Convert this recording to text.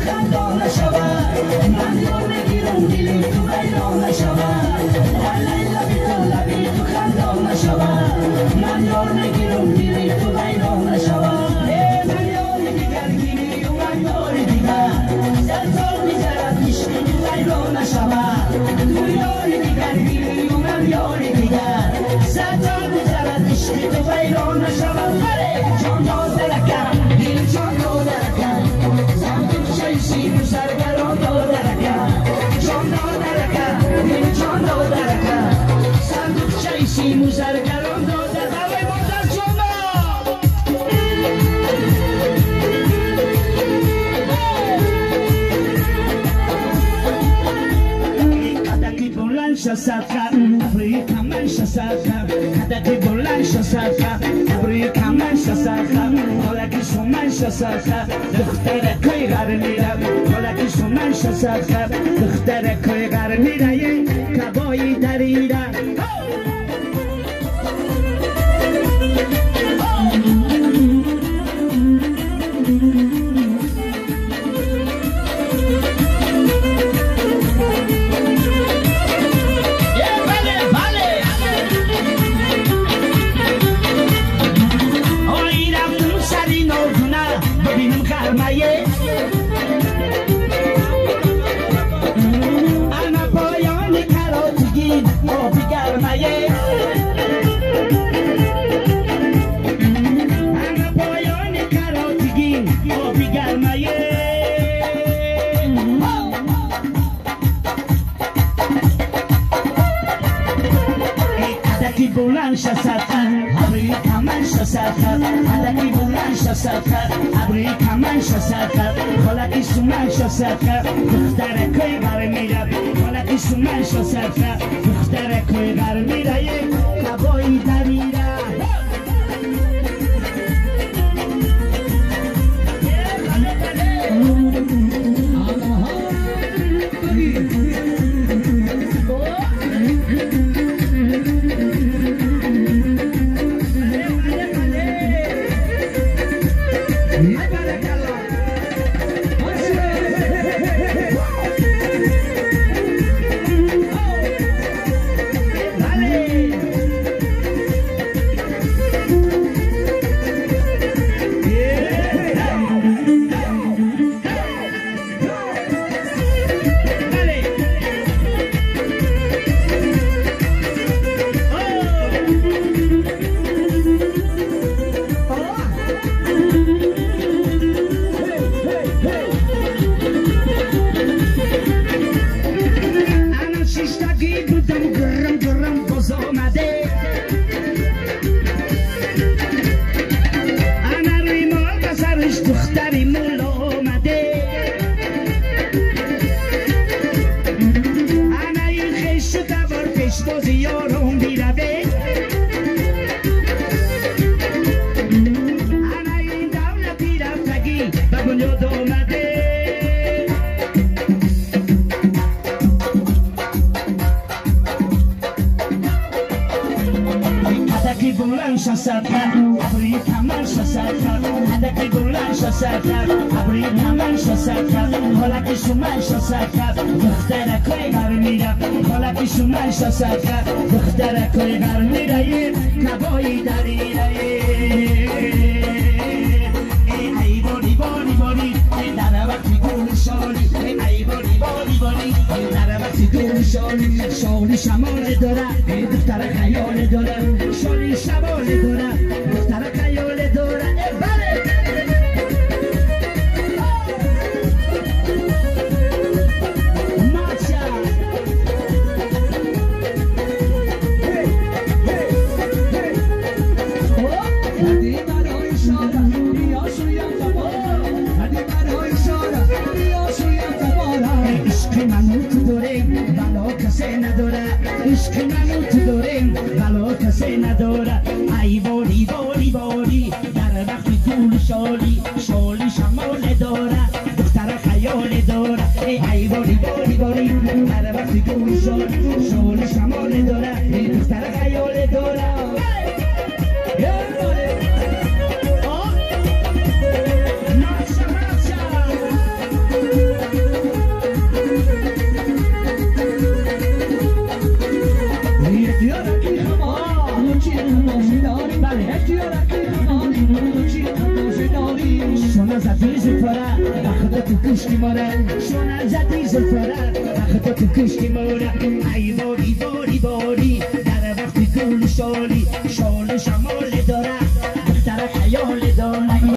خندان نشود من یار نگیرم دلی تو ویران نشود لای لبی تو خندان نشود من یار نگیرم دلی تو ویران نشود من یار دیگر گیری و من یار دیگر سرطان میزرد عشق تو ویران نشود تو یار دیگر گیری و من یار دیگر سرطان میزرد عشق تو ویران نشود جان دادرکم دل جان دادرکم زندگی شیشی سرگران دادرکم جان دادرکم دل جان دادرکم زندگی شیشی سرگران دادرکم مادر جان کدکی بلند شسافت ابری کمان شسافت کدکی بلند شسافت ابری کمان شسافت ولکی سومن شسافت دختر کوی غر میرم ولکی سومن شسافت دختر کوی غر میره کبایی دریره بلند شسافت ابری کمان شسافت علکی بلند شسافت ابری کمان شسافت خلقی سومن شسافت دختر کوی غر میره خلقی سومن شسافت دختر کوی غر میره کبایی دریره دختر کوی غر میره کبایی دریره ای باری باری باری در وقتی گل شالی ای باری باری باری در وقتی گل شالی شالی شمال داره دختر خیال داره شالی شمال داره دختر خیال داره بله عشق منو تو داریم بلا کسی نداره ای باری باری باری در وقتی طول شالی شالی شمال داره دختر خیال داره ای باری باری باری در وقتی طول شالی شالی شمال داره دختر خیال داره شما زدی زفاره وقتا تو کشتی ماره شما زدی زفاره وقتا تو کشتی ماره ای باری باری باری در وقتی گل شالی شال شمال داره